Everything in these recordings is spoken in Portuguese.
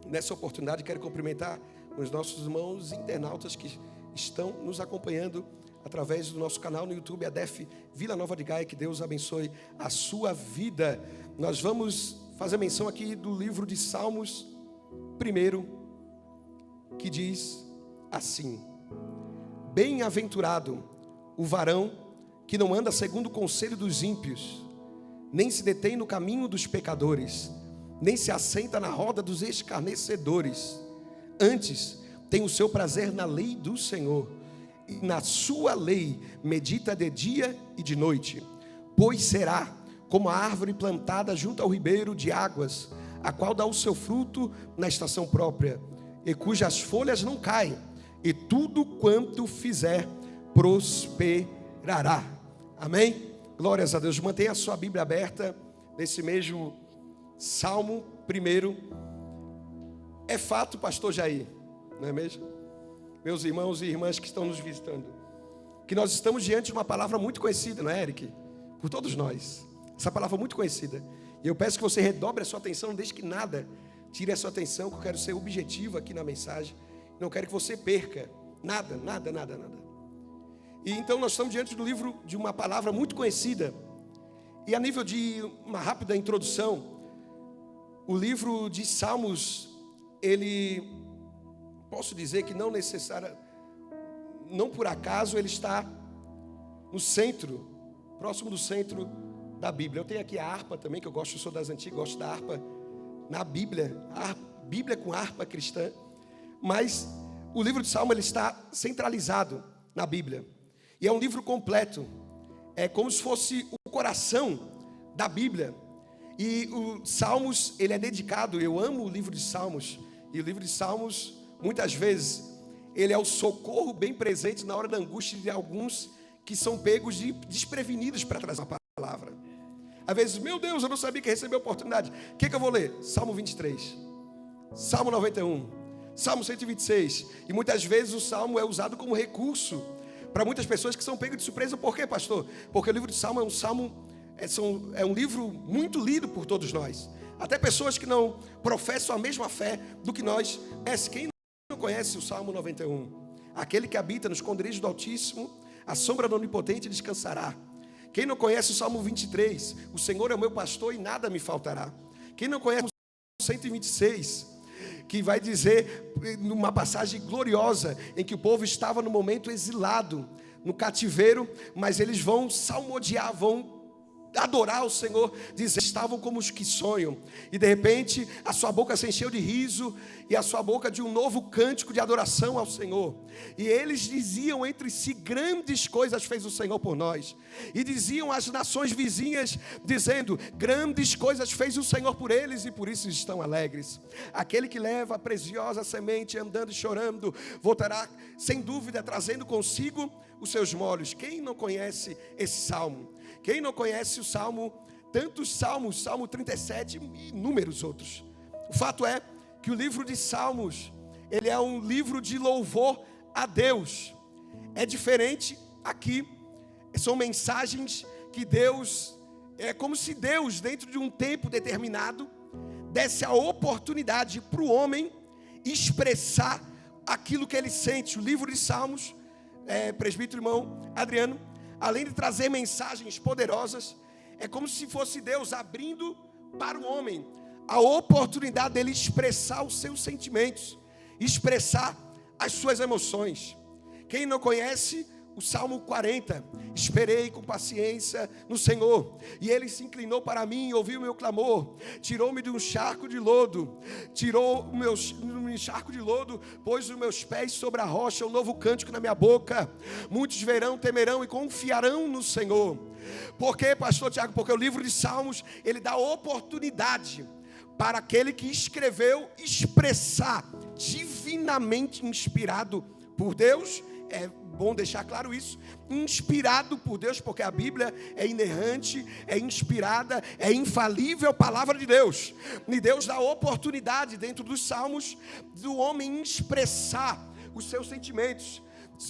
Nessa oportunidade, quero cumprimentar os nossos irmãos internautas que estão nos acompanhando através do nosso canal no YouTube, ADEF Vila Nova de Gaia. Que Deus abençoe a sua vida. Nós vamos fazer menção aqui do livro de Salmos, primeiro, que diz assim: Bem-aventurado o varão que não anda segundo o conselho dos ímpios, nem se detém no caminho dos pecadores, nem se assenta na roda dos escarnecedores. Antes, tem o seu prazer na lei do Senhor, e na sua lei medita de dia e de noite. Pois será como a árvore plantada junto ao ribeiro de águas, a qual dá o seu fruto na estação própria, e cujas folhas não caem, e tudo quanto fizer prosperará. Amém? Glórias a Deus. Mantenha a sua Bíblia aberta nesse mesmo Salmo primeiro. É fato, pastor Jair, não é mesmo? Meus irmãos e irmãs que estão nos visitando, que nós estamos diante de uma palavra muito conhecida, não é, Eric? Por todos nós. Essa palavra muito conhecida. E eu peço que você redobre a sua atenção, não deixe que nada tire a sua atenção, que eu quero ser objetivo aqui na mensagem. Não quero que você perca nada. E então nós estamos diante do livro de uma palavra muito conhecida. E a nível de uma rápida introdução, o livro de Salmos, ele, posso dizer que não por acaso ele está no centro, próximo do centro da Bíblia. Eu tenho aqui a harpa também, que eu gosto, eu sou das antigas, gosto da harpa na Bíblia, a Bíblia com harpa cristã. Mas o livro de Salmo, ele está centralizado na Bíblia. E é um livro completo. É como se fosse o coração da Bíblia. E o Salmos, ele é dedicado, eu amo o livro de Salmos. E o livro de Salmos, muitas vezes, ele é o socorro bem presente na hora da angústia de alguns que são pegos desprevenidos para trazer uma palavra. Às vezes, meu Deus, eu não sabia que ia receber a oportunidade. O que eu vou ler? Salmo 23, Salmo 91, Salmo 126. E muitas vezes o Salmo é usado como recurso para muitas pessoas que são pegas de surpresa. Por quê, pastor? Porque o livro de Salmo é um livro muito lido por todos nós. Até pessoas que não professam a mesma fé do que nós. Quem não conhece o Salmo 91? Aquele que habita no esconderijo do Altíssimo, a sombra do Onipotente descansará. Quem não conhece o Salmo 23? O Senhor é o meu pastor e nada me faltará. Quem não conhece o 126? Que vai dizer, numa passagem gloriosa, em que o povo estava no momento exilado, no cativeiro, mas eles vão salmodiar, vão adorar o Senhor, dizer, estavam como os que sonham, e de repente a sua boca se encheu de riso, e a sua boca de um novo cântico de adoração ao Senhor, e eles diziam entre si, grandes coisas fez o Senhor por nós, e diziam às nações vizinhas, dizendo, grandes coisas fez o Senhor por eles, e por isso estão alegres. Aquele que leva a preciosa semente, andando e chorando, voltará sem dúvida, trazendo consigo os seus molhos. Quem não conhece esse salmo? Quem não conhece o Salmo, tantos salmos, Salmo 37 e inúmeros outros. O fato é que o livro de Salmos, ele é um livro de louvor a Deus. É diferente aqui, são mensagens que Deus, é como se Deus, dentro de um tempo determinado, desse a oportunidade para o homem expressar aquilo que ele sente. O livro de Salmos, presbítero irmão Adriano, além de trazer mensagens poderosas, é como se fosse Deus abrindo para o homem a oportunidade dele expressar os seus sentimentos, expressar as suas emoções. Quem não conhece o Salmo 40, esperei com paciência no Senhor, e Ele se inclinou para mim, ouviu o meu clamor, tirou-me de um charco de lodo, pôs os meus pés sobre a rocha, um novo cântico na minha boca. Muitos verão, temerão e confiarão no Senhor. Por quê, pastor Tiago? Porque o livro de Salmos, ele dá oportunidade para aquele que escreveu expressar, divinamente inspirado por Deus. É bom deixar claro isso, inspirado por Deus, porque a Bíblia é inerrante, é inspirada, é infalível palavra de Deus. E Deus dá oportunidade dentro dos Salmos do homem expressar os seus sentimentos,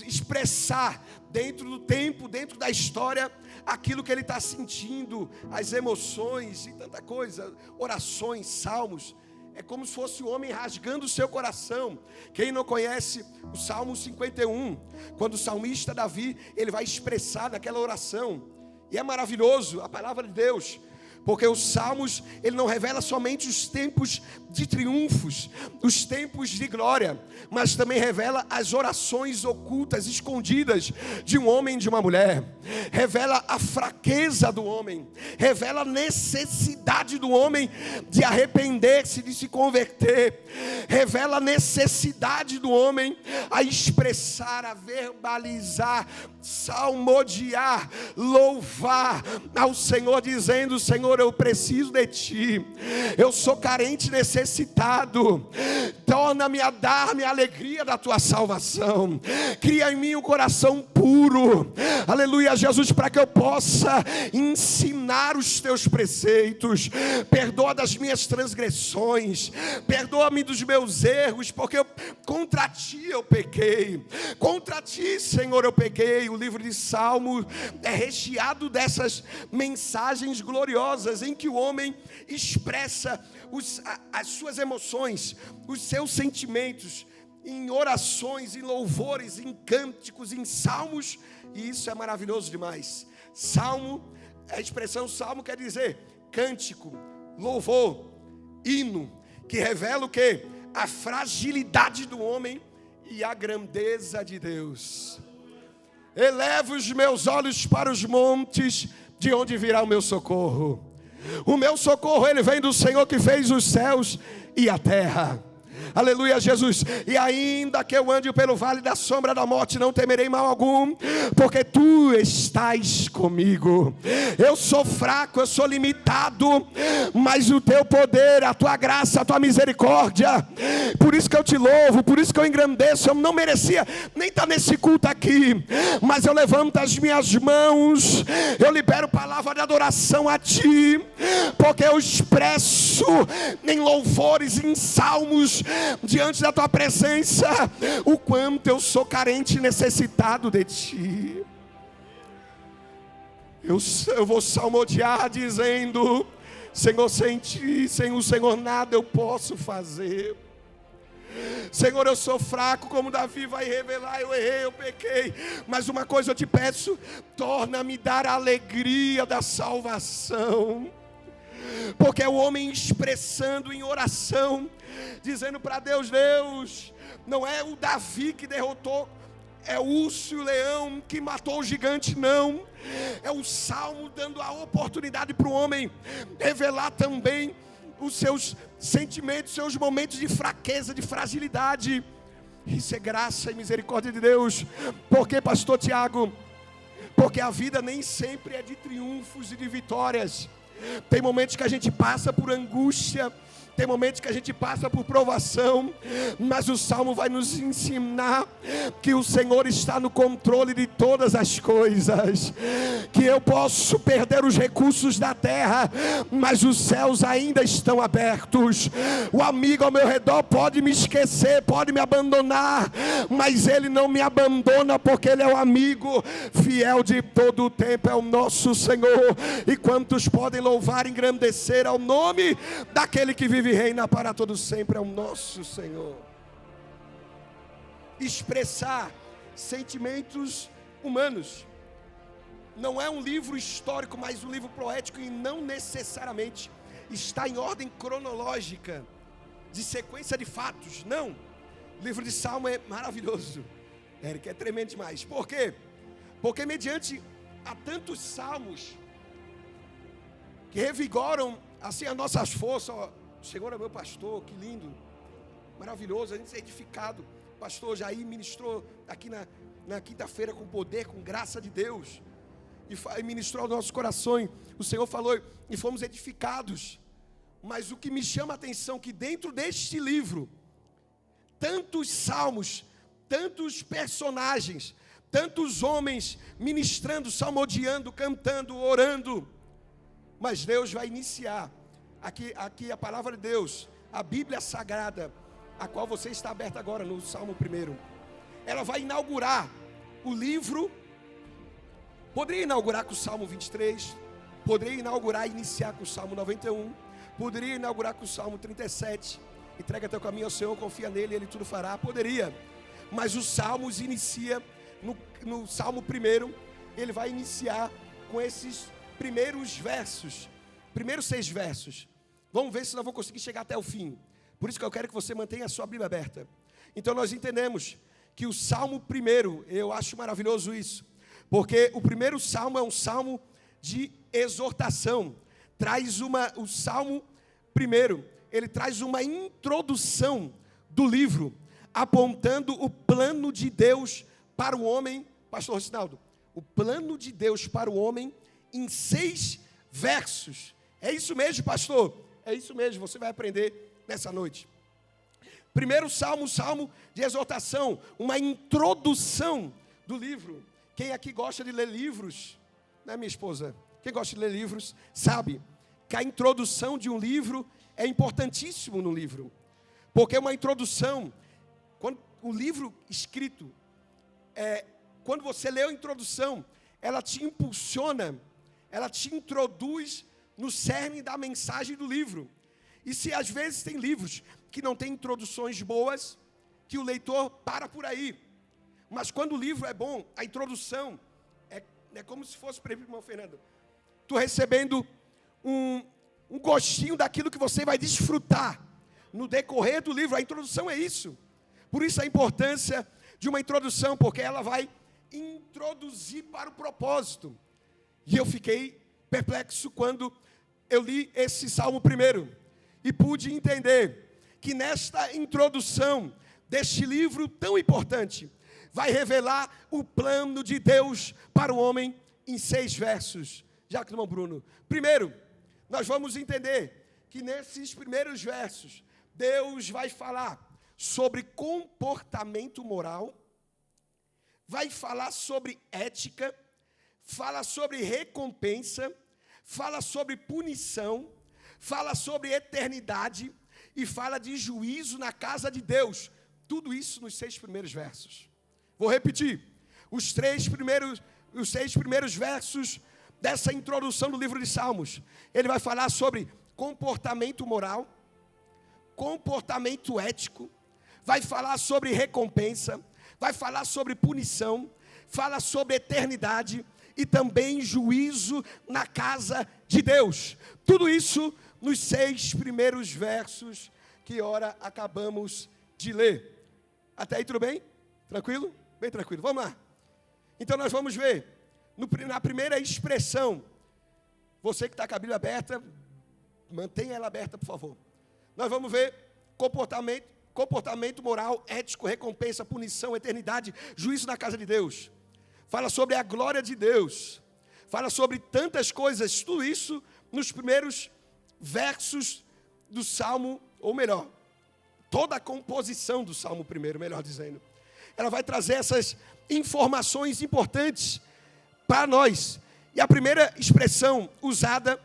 expressar dentro do tempo, dentro da história, aquilo que ele está sentindo, as emoções e tanta coisa, orações, salmos. é como se fosse o homem rasgando o seu coração. Quem não conhece o Salmo 51, quando o salmista Davi, ele vai expressar naquela oração, e é maravilhoso a palavra de Deus, porque os salmos, ele não revela somente os tempos de triunfos, os tempos de glória, mas também revela as orações ocultas, escondidas de um homem e de uma mulher. Revela a fraqueza do homem, revela a necessidade do homem de arrepender-se, de se converter. Revela a necessidade do homem a expressar, a verbalizar, salmodiar, louvar ao Senhor, dizendo: Senhor, eu preciso de Ti, eu sou carente, necessitado, torna-me a dar-me a alegria da Tua salvação, cria em mim um coração puro, aleluia, Jesus, para que eu possa ensinar os Teus preceitos. Perdoa das minhas transgressões, perdoa-me dos meus erros, porque contra Ti eu pequei, contra Ti, Senhor, eu pequei. O livro de Salmos é recheado dessas mensagens gloriosas, em que o homem expressa as suas emoções, os seus sentimentos, em orações, em louvores, em cânticos, em salmos, e isso é maravilhoso demais. Salmo, a expressão salmo quer dizer cântico, louvor, hino, que revela o quê? A fragilidade do homem e a grandeza de Deus. Elevo os meus olhos para os montes, de onde virá o meu socorro? O meu socorro, ele vem do Senhor que fez os céus e a terra. Aleluia, Jesus. E ainda que eu ande pelo vale da sombra da morte, não temerei mal algum, porque Tu estás comigo. Eu sou fraco, eu sou limitado, mas o Teu poder, a Tua graça, a Tua misericórdia, por isso que eu Te louvo, por isso que eu engrandeço. Eu não merecia nem estar nesse culto aqui, mas eu levanto as minhas mãos, eu libero palavra de adoração a Ti, porque eu expresso em louvores, em salmos, diante da Tua presença, o quanto eu sou carente e necessitado de Ti. Eu vou salmodiar dizendo: Senhor, sem Ti, sem o Senhor nada eu posso fazer. Senhor, eu sou fraco, como Davi vai revelar, eu errei, eu pequei, mas uma coisa eu Te peço: torna-me dar a alegria da salvação. Porque é o homem expressando em oração, dizendo para Deus: Deus, não é o Davi que derrotou, é o urso e o leão que matou o gigante, não. É o salmo dando a oportunidade para o homem revelar também os seus sentimentos, seus momentos de fraqueza, de fragilidade. Isso é graça e misericórdia de Deus. Porque, pastor Tiago, porque a vida nem sempre é de triunfos e de vitórias. Tem momentos que a gente passa por angústia, tem momentos que a gente passa por provação, mas o Salmo vai nos ensinar que o Senhor está no controle de todas as coisas, que eu posso perder os recursos da terra, mas os céus ainda estão abertos. O amigo ao meu redor pode me esquecer, pode me abandonar, mas ele não me abandona, porque ele é o amigo fiel de todo o tempo, é o nosso Senhor. E quantos podem louvar e engrandecer ao nome daquele que vive e reina para todo sempre, é o nosso Senhor. Expressar sentimentos humanos não é um livro histórico, mas um livro poético, e não necessariamente está em ordem cronológica de sequência de fatos. Não, o livro de Salmo é maravilhoso, Eric, é tremendo demais. Por quê? Porque mediante a tantos salmos que revigoram assim as nossas forças. O Senhor é meu pastor, que lindo, maravilhoso, a gente é edificado. O pastor Jair ministrou aqui na quinta-feira com poder, com graça de Deus, e ministrou aos nossos corações. O Senhor falou e fomos edificados. Mas o que me chama a atenção é que dentro deste livro, tantos salmos, tantos personagens, tantos homens ministrando, salmodiando, cantando, orando, mas Deus vai iniciar aqui a palavra de Deus, a Bíblia Sagrada, a qual você está aberto agora no Salmo 1. Ela vai inaugurar o livro. Poderia inaugurar com o Salmo 23, poderia inaugurar e iniciar com o Salmo 91, poderia inaugurar com o Salmo 37, entrega teu caminho ao Senhor, confia nele, ele tudo fará. Poderia, mas o Salmos inicia, no Salmo 1, ele vai iniciar com esses primeiros 6 versos. Vamos ver se nós vamos conseguir chegar até o fim. Por isso que eu quero que você mantenha a sua Bíblia aberta. Então nós entendemos que o Salmo 1, eu acho maravilhoso isso, porque o primeiro Salmo é um Salmo de exortação. O Salmo 1, ele traz uma introdução do livro, apontando o plano de Deus para o homem, pastor Rocinaldo, o plano de Deus para o homem em 6 versos. É isso mesmo, pastor? É isso mesmo, você vai aprender nessa noite. Primeiro salmo, salmo de exortação, uma introdução do livro. Quem aqui gosta de ler livros, né, minha esposa? Quem gosta de ler livros, sabe que a introdução de um livro é importantíssimo no livro. Porque uma introdução, quando o livro escrito, quando você lê a introdução, ela te impulsiona, ela te introduz no cerne da mensagem do livro. E se às vezes tem livros que não tem introduções boas, que o leitor para por aí. Mas quando o livro é bom, a introdução é como se fosse, para irmão Fernando, tu recebendo um gostinho daquilo que você vai desfrutar no decorrer do livro. A introdução é isso. Por isso a importância de uma introdução, porque ela vai introduzir para o propósito. E eu fiquei perplexo quando eu li esse Salmo 1 e pude entender que nesta introdução deste livro tão importante, vai revelar o plano de Deus para o homem em 6 versos. Já que, irmão Bruno, primeiro, nós vamos entender que nesses primeiros versos, Deus vai falar sobre comportamento moral, vai falar sobre ética, fala sobre recompensa, fala sobre punição, fala sobre eternidade e fala de juízo na casa de Deus. Tudo isso nos 6 primeiros versos. Vou repetir. Os 6 primeiros versos dessa introdução do livro de Salmos. Ele vai falar sobre comportamento moral, comportamento ético, vai falar sobre recompensa, vai falar sobre punição, fala sobre eternidade e também juízo na casa de Deus. Tudo isso nos 6 primeiros versos que ora acabamos de ler. Até aí tudo bem? Tranquilo? Bem tranquilo. Vamos lá. Então nós vamos ver, na primeira expressão, você que está com a Bíblia aberta, mantenha ela aberta, por favor. Nós vamos ver comportamento moral, ético, recompensa, punição, eternidade, juízo na casa de Deus. Fala sobre a glória de Deus. Fala sobre tantas coisas, tudo isso nos primeiros versos do Salmo, ou melhor, toda a composição do Salmo 1, melhor dizendo. Ela vai trazer essas informações importantes para nós. E a primeira expressão usada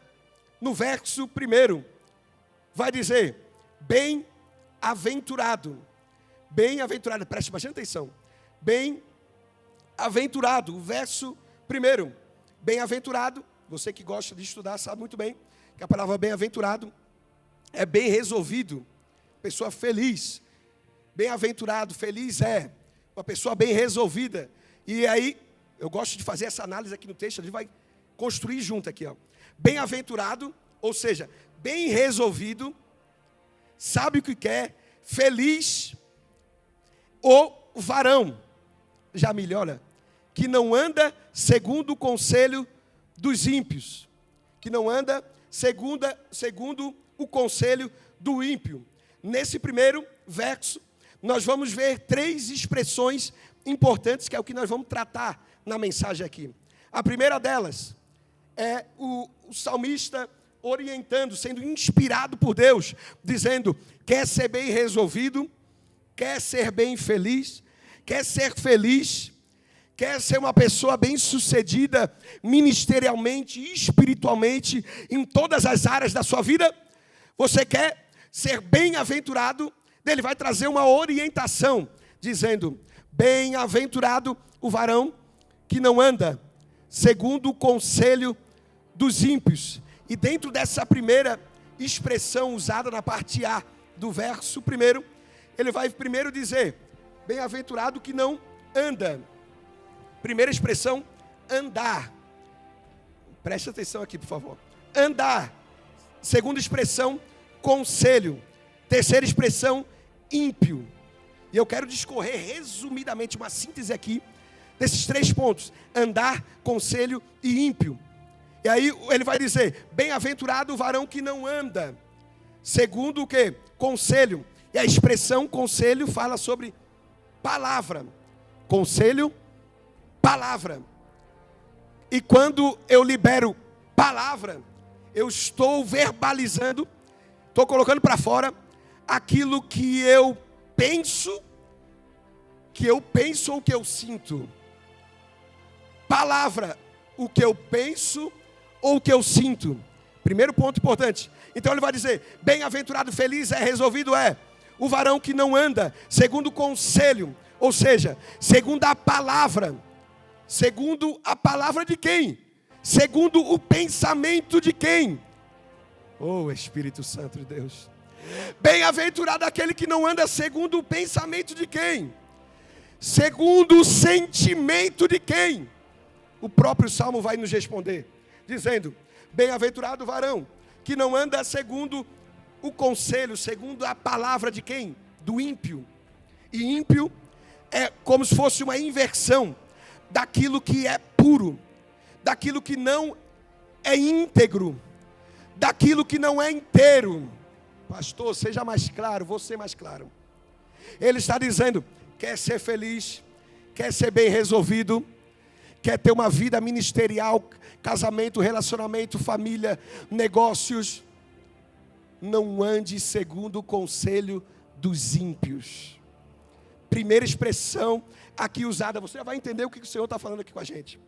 no verso 1 vai dizer: bem-aventurado. Bem-aventurado, preste bastante atenção. Bem-aventurado, o verso 1. Bem-aventurado, você que gosta de estudar sabe muito bem que a palavra bem-aventurado é bem resolvido, pessoa feliz. Bem-aventurado, feliz é uma pessoa bem resolvida. E aí, eu gosto de fazer essa análise aqui no texto, a gente vai construir junto aqui, ó. Bem-aventurado, ou seja, bem resolvido, sabe o que quer, feliz, o varão, já melhora, que não anda segundo o conselho dos ímpios, que não anda segundo o conselho do ímpio. Nesse primeiro verso, nós vamos ver 3 expressões importantes, que é o que nós vamos tratar na mensagem aqui. A primeira delas é o salmista orientando, sendo inspirado por Deus, dizendo: quer ser bem resolvido, quer ser bem feliz, quer ser feliz, quer ser uma pessoa bem-sucedida ministerialmente, espiritualmente, em todas as áreas da sua vida. Você quer ser bem-aventurado? Ele vai trazer uma orientação, dizendo: bem-aventurado o varão que não anda segundo o conselho dos ímpios. E dentro dessa primeira expressão usada na parte A do verso 1, ele vai primeiro dizer: bem-aventurado que não anda. Primeira expressão, andar. Preste atenção aqui, por favor. Andar. Segunda expressão, conselho. Terceira expressão, ímpio. E eu quero discorrer resumidamente uma síntese aqui desses 3 pontos: andar, conselho e ímpio. E aí ele vai dizer: bem-aventurado o varão que não anda. Segundo o quê? Conselho. E a expressão conselho fala sobre palavra. Conselho, palavra. E quando eu libero palavra, eu estou verbalizando, estou colocando para fora aquilo que eu penso ou que eu sinto. Palavra, o que eu penso ou o que eu sinto. Primeiro ponto importante. Então ele vai dizer: bem-aventurado, feliz, resolvido o varão que não anda segundo o conselho, ou seja, segundo a palavra. Segundo a palavra de quem? Segundo o pensamento de quem? Oh, Espírito Santo de Deus. Bem-aventurado aquele que não anda segundo o pensamento de quem? Segundo o sentimento de quem? O próprio Salmo vai nos responder, dizendo: bem-aventurado o varão que não anda segundo o conselho, segundo a palavra de quem? Do ímpio. E ímpio é como se fosse uma inversão daquilo que é puro, daquilo que não é íntegro, daquilo que não é inteiro. Pastor, seja mais claro, vou ser mais claro. Ele está dizendo: quer ser feliz, quer ser bem resolvido, quer ter uma vida ministerial, casamento, relacionamento, família, negócios, não ande segundo o conselho dos ímpios. Primeira expressão aqui usada, você já vai entender o que o Senhor está falando aqui com a gente.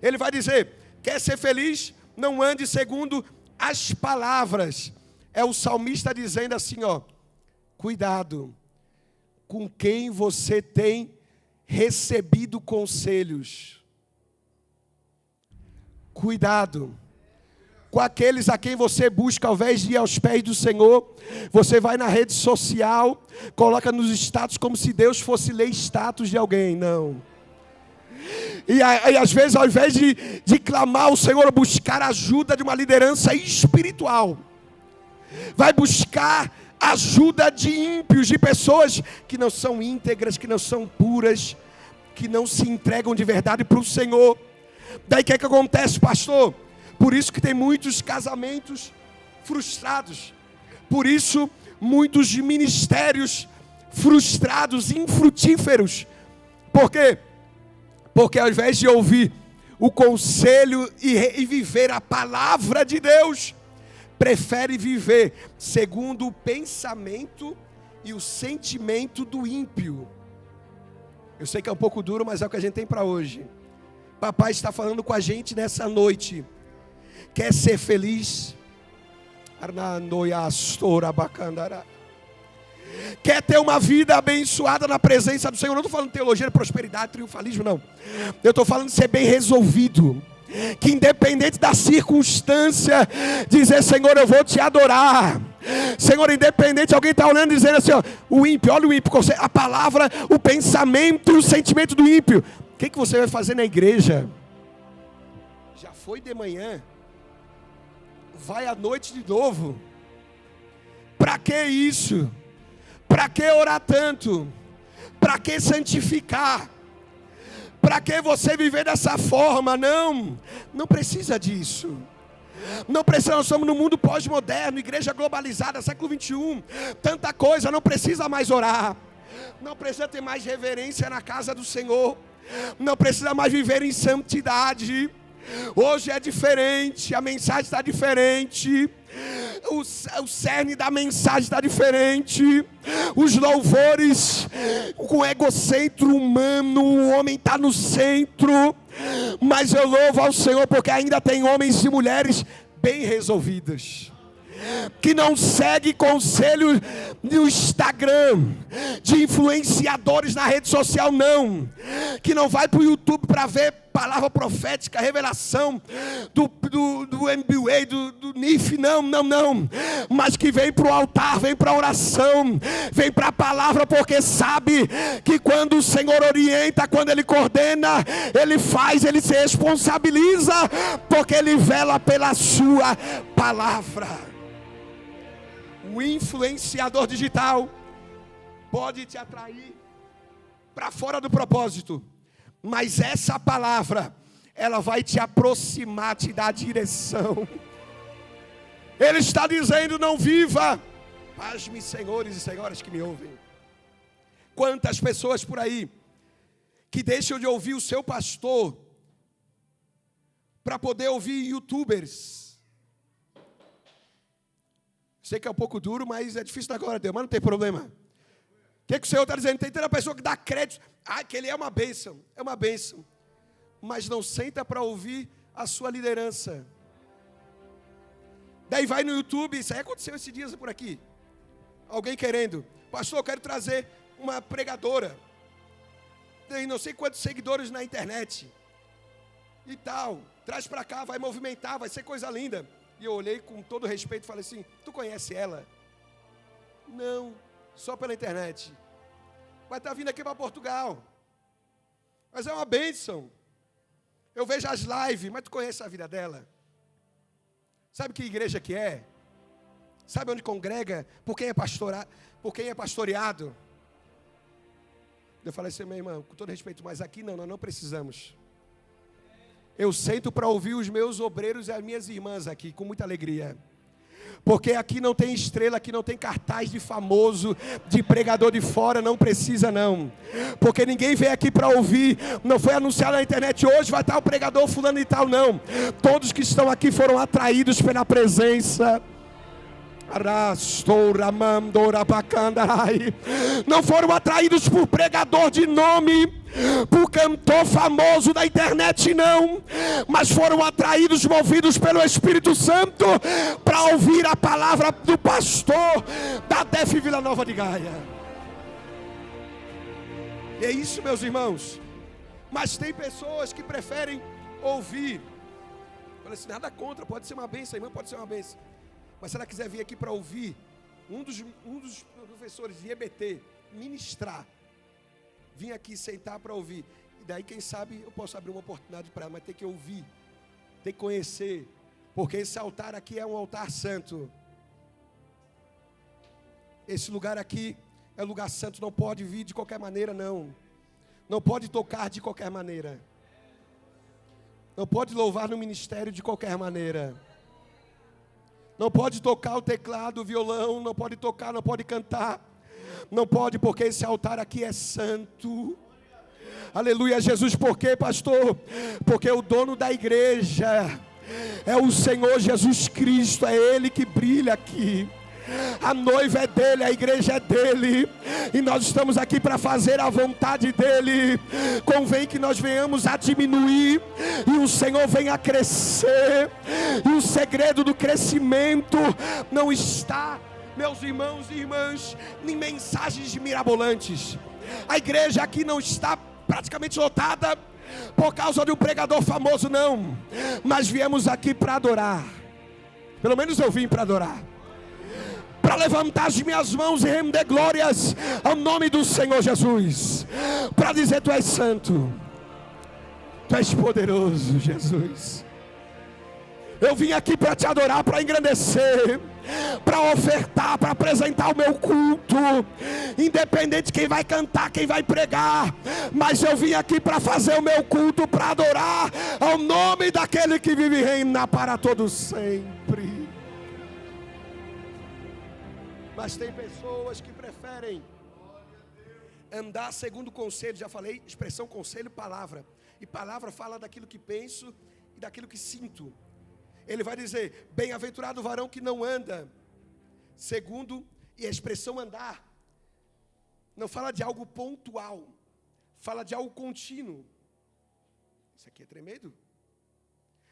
Ele vai dizer: quer ser feliz, não ande segundo as palavras. É o salmista dizendo assim, cuidado com quem você tem recebido conselhos. Cuidado com aqueles a quem você busca, ao invés de ir aos pés do Senhor, você vai na rede social, coloca nos status como se Deus fosse ler status de alguém. Não. E às vezes, ao invés de clamar ao Senhor, buscar ajuda de uma liderança espiritual, vai buscar ajuda de ímpios, de pessoas que não são íntegras, que não são puras, que não se entregam de verdade para o Senhor. Daí o que acontece, pastor? Por isso que tem muitos casamentos frustrados. Por isso, muitos ministérios frustrados, infrutíferos. Por quê? Porque ao invés de ouvir o conselho e viver a palavra de Deus, prefere viver segundo o pensamento e o sentimento do ímpio. Eu sei que é um pouco duro, mas é o que a gente tem para hoje. Papai está falando com a gente nessa noite. Quer ser feliz? Quer ter uma vida abençoada na presença do Senhor? Eu não estou falando de teologia de prosperidade, triunfalismo, não. Eu estou falando de ser bem resolvido. Que independente da circunstância, dizer: Senhor, eu vou te adorar. Senhor, independente, alguém está olhando e dizendo assim, o ímpio, olha o ímpio, a palavra, o pensamento e o sentimento do ímpio. O que você vai fazer na igreja? Já foi de manhã? Vai à noite de novo? Para que isso? Para que orar tanto? Para que santificar? Para que você viver dessa forma? Não precisa disso. Não precisa, nós estamos no mundo pós-moderno, igreja globalizada, século 21. Tanta coisa, não precisa mais orar. Não precisa ter mais reverência na casa do Senhor. Não precisa mais viver em santidade. Hoje é diferente, a mensagem está diferente. O cerne da mensagem está diferente. Os louvores com egocentro humano, o homem está no centro. Mas eu louvo ao Senhor porque ainda tem homens e mulheres bem resolvidos, que não seguem conselhos no Instagram, de influenciadores na rede social, não. Que não vai para o YouTube para ver palavra profética, revelação do MBA, do NIF, não. Mas que vem para o altar, vem para a oração, vem para a palavra, porque sabe que quando o Senhor orienta, quando Ele coordena, Ele faz, Ele se responsabiliza, porque Ele vela pela sua palavra. O influenciador digital pode te atrair para fora do propósito, mas essa palavra, ela vai te aproximar, te dar direção. Ele está dizendo: não viva. Pasme, senhores e senhoras que me ouvem. Quantas pessoas por aí que deixam de ouvir o seu pastor para poder ouvir youtubers. Sei que é um pouco duro, mas é difícil da glória a Deus, mas não tem problema. O que o Senhor está dizendo? Tem tanta pessoa que dá crédito. Que ele é uma bênção. É uma bênção. Mas não senta para ouvir a sua liderança. Daí vai no YouTube. Isso aí aconteceu esses dias por aqui. Alguém querendo: pastor, eu quero trazer uma pregadora. Tem não sei quantos seguidores na internet. E tal. Traz para cá, vai movimentar, vai ser coisa linda. E eu olhei com todo respeito e falei assim: tu conhece ela? Não. Só pela internet. Vai estar vindo aqui para Portugal. Mas é uma bênção. Eu vejo as lives, mas tu conhece a vida dela? Sabe que igreja que é? Sabe onde congrega? Por quem é pastoreado? Eu falei assim: meu irmão, com todo respeito, mas aqui não, nós não precisamos. Eu sento para ouvir os meus obreiros e as minhas irmãs aqui, com muita alegria. Porque aqui não tem estrela, aqui não tem cartaz de famoso, de pregador de fora, não precisa não. Porque ninguém veio aqui para ouvir, não foi anunciado na internet: hoje vai estar o pregador fulano e tal, não. Todos que estão aqui foram atraídos pela presença. Não foram atraídos por pregador de nome, por cantor famoso da internet, não. Mas foram atraídos, movidos pelo Espírito Santo, para ouvir a palavra do pastor da DEF Vila Nova de Gaia. E é isso, meus irmãos. Mas tem pessoas que preferem ouvir. Falei assim: nada contra, pode ser uma bênção, irmã, pode ser uma bênção. Mas se ela quiser vir aqui para ouvir um dos professores de EBT ministrar, vim aqui sentar para ouvir, e daí quem sabe eu posso abrir uma oportunidade para ela, mas tem que ouvir, tem que conhecer, porque esse altar aqui é um altar santo. Esse lugar aqui é lugar santo, não pode vir de qualquer maneira, não. Não pode tocar de qualquer maneira. Não pode louvar no ministério de qualquer maneira. Não pode tocar o teclado, o violão, não pode tocar, não pode cantar. Não pode, porque esse altar aqui é santo. Aleluia, Jesus. Por quê, pastor? Porque o dono da igreja é o Senhor Jesus Cristo, é Ele que brilha aqui. A noiva é dele, a igreja é dele, e nós estamos aqui para fazer a vontade dele. Convém que nós venhamos a diminuir e o Senhor venha a crescer. E o segredo do crescimento não está, meus irmãos e irmãs, em mensagens mirabolantes. A igreja aqui não está praticamente lotada por causa de um pregador famoso, não. Mas viemos aqui para adorar. Pelo menos eu vim para adorar, para levantar as minhas mãos e render glórias ao nome do Senhor Jesus, para dizer: tu és santo, tu és poderoso, Jesus. Eu vim aqui para te adorar, para engrandecer, para ofertar, para apresentar o meu culto, independente de quem vai cantar, quem vai pregar, mas eu vim aqui para fazer o meu culto, para adorar ao nome daquele que vive e reina para todo sempre. Mas tem pessoas que preferem andar segundo o conselho. Já falei, expressão conselho, palavra. E palavra fala daquilo que penso e daquilo que sinto. Ele vai dizer: bem-aventurado o varão que não anda segundo, e a expressão andar não fala de algo pontual, fala de algo contínuo. Isso aqui é tremendo.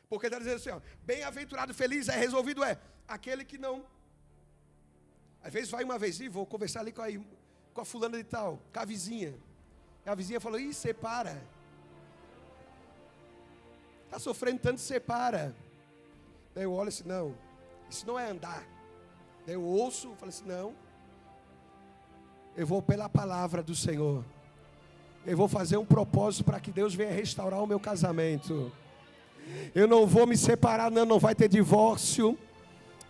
Porque está dizendo assim, ó, bem-aventurado, feliz, resolvido aquele que não... Às vezes vai uma vez e vou conversar ali com a fulana de tal, com a vizinha. E a vizinha falou, separa. Está sofrendo tanto, separa. Daí eu olho assim, não, isso não é andar. Daí eu ouço, falo assim, não. Eu vou pela palavra do Senhor. Eu vou fazer um propósito para que Deus venha restaurar o meu casamento. Eu não vou me separar, não vai ter divórcio.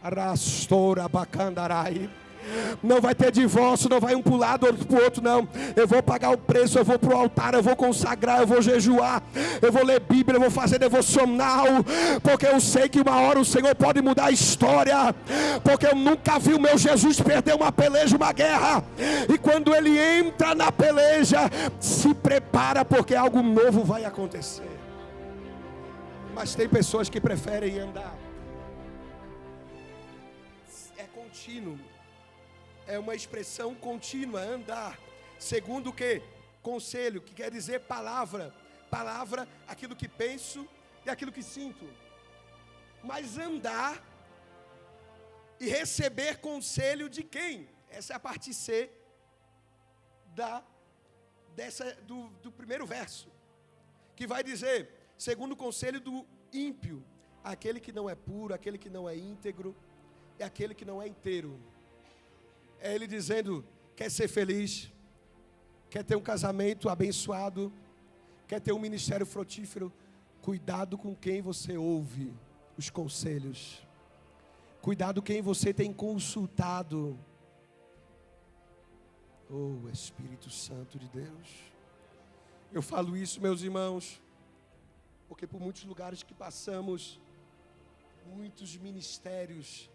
Arastora bacandarai. Não vai ter divórcio, não vai um para o lado, outro para o outro, não. Eu vou pagar o preço, eu vou para o altar, eu vou consagrar, eu vou jejuar, eu vou ler Bíblia, eu vou fazer devocional, porque eu sei que uma hora o Senhor pode mudar a história, porque eu nunca vi o meu Jesus perder uma peleja, uma guerra, e quando Ele entra na peleja, se prepara, porque algo novo vai acontecer. Mas tem pessoas que preferem andar. É contínuo. É uma expressão contínua, andar. Segundo o que? Conselho, que quer dizer palavra. Palavra, aquilo que penso e aquilo que sinto. Mas andar e receber conselho de quem? Essa é a parte C do primeiro verso. Que vai dizer, segundo o conselho do ímpio, aquele que não é puro, aquele que não é íntegro, é aquele que não é inteiro. É ele dizendo, quer ser feliz, quer ter um casamento abençoado, quer ter um ministério frutífero, cuidado com quem você ouve os conselhos, cuidado quem você tem consultado. Oh, Espírito Santo de Deus, eu falo isso, meus irmãos, porque por muitos lugares que passamos, muitos ministérios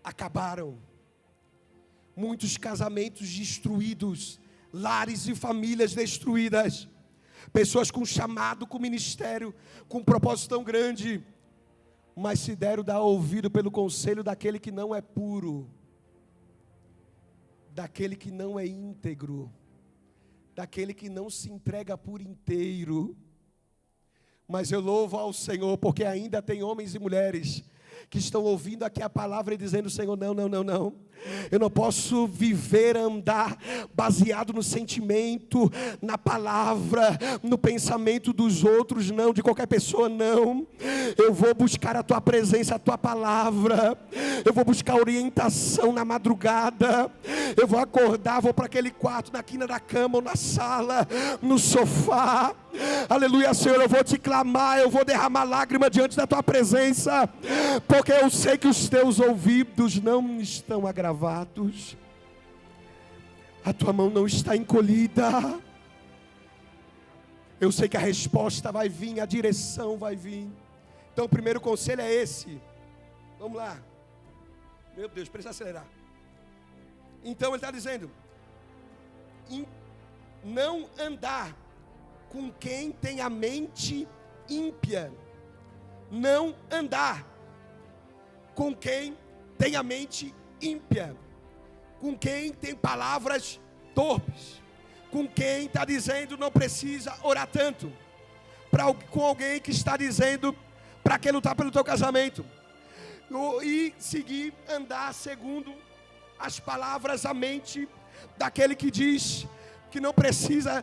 acabaram, muitos casamentos destruídos, lares e famílias destruídas, pessoas com chamado, com ministério, com um propósito tão grande, mas se deram dar ouvido pelo conselho daquele que não é puro, daquele que não é íntegro, daquele que não se entrega por inteiro. Mas eu louvo ao Senhor, porque ainda tem homens e mulheres que estão ouvindo aqui a palavra e dizendo, Senhor, não. Eu não posso viver, andar baseado no sentimento, na palavra, no pensamento dos outros, não, de qualquer pessoa, não. Eu vou buscar a Tua presença, a Tua palavra. Eu vou buscar orientação na madrugada. Eu vou acordar, vou para aquele quarto, na quina da cama ou na sala, no sofá. Aleluia, Senhor, eu vou te clamar, eu vou derramar lágrima diante da Tua presença, porque eu sei que os Teus ouvidos não estão agravados, a Tua mão não está encolhida. Eu sei que a resposta vai vir, a direção vai vir. Então o primeiro conselho é esse. Vamos lá. Meu Deus, precisa acelerar. Então ele está dizendo, não andar com quem tem a mente ímpia. Não andar com quem tem a mente ímpia. Com quem tem palavras torpes. Com quem está dizendo não precisa orar tanto. Com alguém que está dizendo para que lutar pelo teu casamento. E seguir, andar segundo as palavras, a mente daquele que diz que não precisa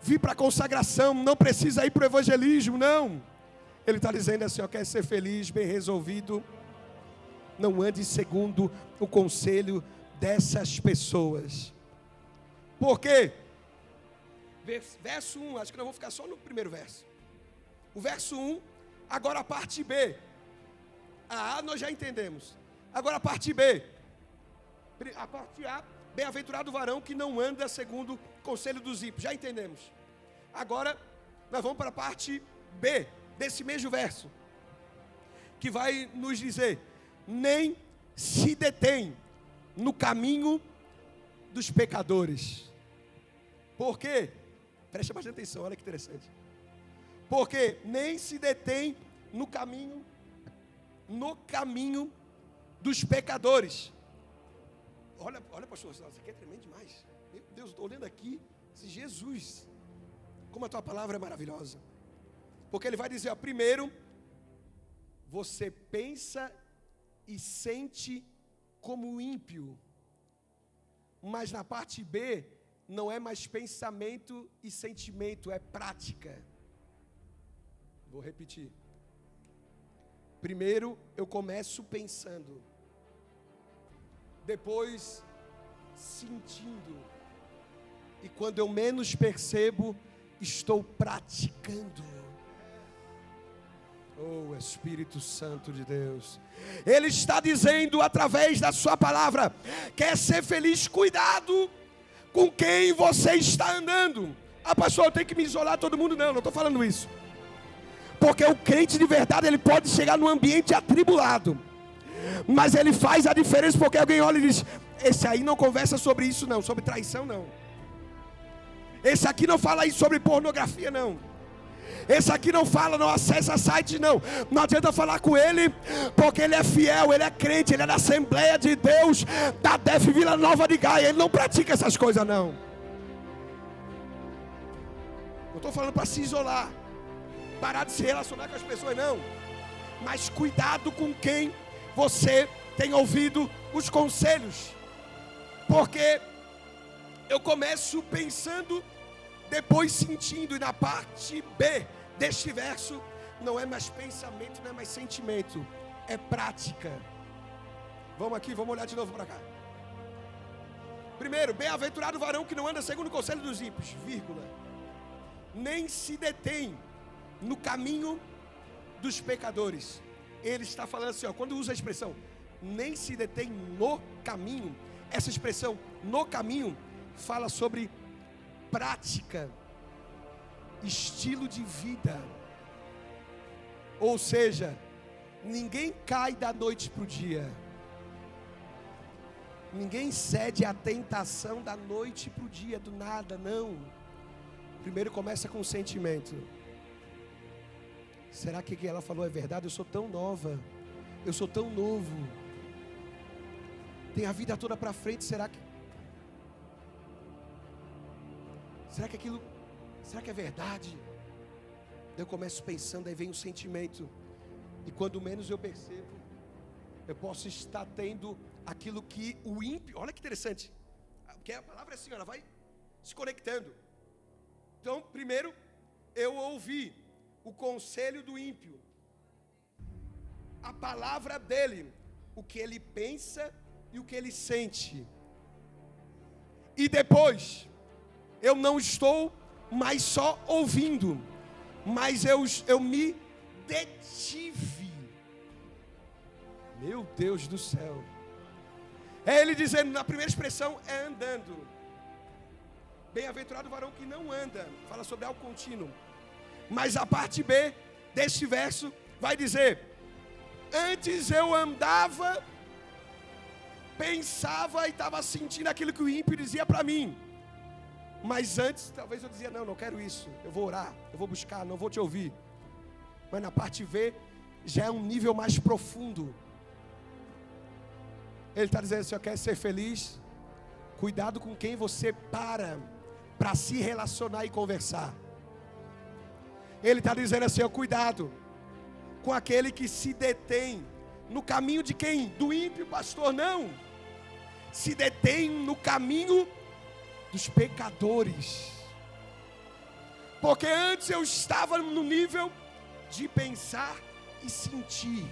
vir para a consagração, não precisa ir para o evangelismo, não. Ele está dizendo assim, quer ser feliz, bem resolvido, não ande segundo o conselho dessas pessoas. Por quê? Verso 1, acho que nós vamos ficar só no primeiro verso. O verso 1, agora a parte B. A A nós já entendemos. Agora a parte B. A parte A, bem-aventurado o varão que não anda segundo o conselho dos ímpios. Já entendemos. Agora nós vamos para a parte B desse mesmo verso, que vai nos dizer, nem se detém no caminho dos pecadores. Por quê? Preste bastante atenção, olha que interessante. Porque nem se detém no caminho dos pecadores. Olha, pastor, isso aqui é tremendo demais. Meu Deus, estou olhando aqui, Jesus, como a tua palavra é maravilhosa. Porque ele vai dizer, primeiro, você pensa e sente como ímpio. Mas na parte B, não é mais pensamento e sentimento, é prática. Vou repetir. Primeiro eu começo pensando, depois sentindo, e quando eu menos percebo, estou praticando. Oh, Espírito Santo de Deus, Ele está dizendo através da sua palavra: quer ser feliz, cuidado com quem você está andando. Ah, pastor, eu tenho que me isolar todo mundo? Não estou falando isso. Porque o crente de verdade, ele pode chegar num ambiente atribulado, mas ele faz a diferença, porque alguém olha e diz: esse aí não conversa sobre isso não, sobre traição não. Esse aqui não fala aí sobre pornografia não. Esse aqui não fala, não acessa site não. Não adianta falar com ele, porque ele é fiel, ele é crente, ele é da Assembleia de Deus, da DEF Vila Nova de Gaia. Ele não pratica essas coisas não. Não estou falando para se isolar, parar de se relacionar com as pessoas não. Mas cuidado com quem você tem ouvido os conselhos. Porque eu começo pensando, depois sentindo. E na parte B deste verso, não é mais pensamento, não é mais sentimento, é prática. Vamos aqui, vamos olhar de novo para cá. Primeiro, bem-aventurado o varão que não anda segundo o conselho dos ímpios, vírgula, nem se detém no caminho dos pecadores. Ele está falando assim, ó, quando usa a expressão nem se detém no caminho, essa expressão no caminho fala sobre prática, estilo de vida. Ou seja, ninguém cai da noite para o dia, ninguém cede à tentação da noite para o dia, do nada, não. Primeiro começa com o sentimento. Será que o que ela falou é verdade? Eu sou tão nova, eu sou tão novo, tenho a vida toda para frente. Será que aquilo, será que é verdade? Eu começo pensando, aí vem o sentimento, e quando menos eu percebo, eu posso estar tendo aquilo que o ímpio, olha que interessante, porque a palavra é assim, ela vai se conectando. Então, primeiro, eu ouvi o conselho do ímpio, a palavra dele, o que ele pensa e o que ele sente. E depois, eu não estou mais só ouvindo, mas eu me detive. Meu Deus do céu. É ele dizendo, na primeira expressão é andando. Bem-aventurado o varão que não anda, fala sobre algo contínuo. Mas a parte B deste verso vai dizer: antes eu andava, pensava e estava sentindo aquilo que o ímpio dizia para mim. Mas antes, talvez eu dizia, não quero isso, eu vou orar, eu vou buscar, não vou te ouvir. Mas na parte V, já é um nível mais profundo. Ele está dizendo assim, quer ser feliz? Cuidado com quem você para se relacionar e conversar. Ele está dizendo assim, cuidado com aquele que se detém no caminho de quem? Do ímpio, pastor, não. Se detém no caminho dos pecadores. Porque antes eu estava no nível de pensar e sentir,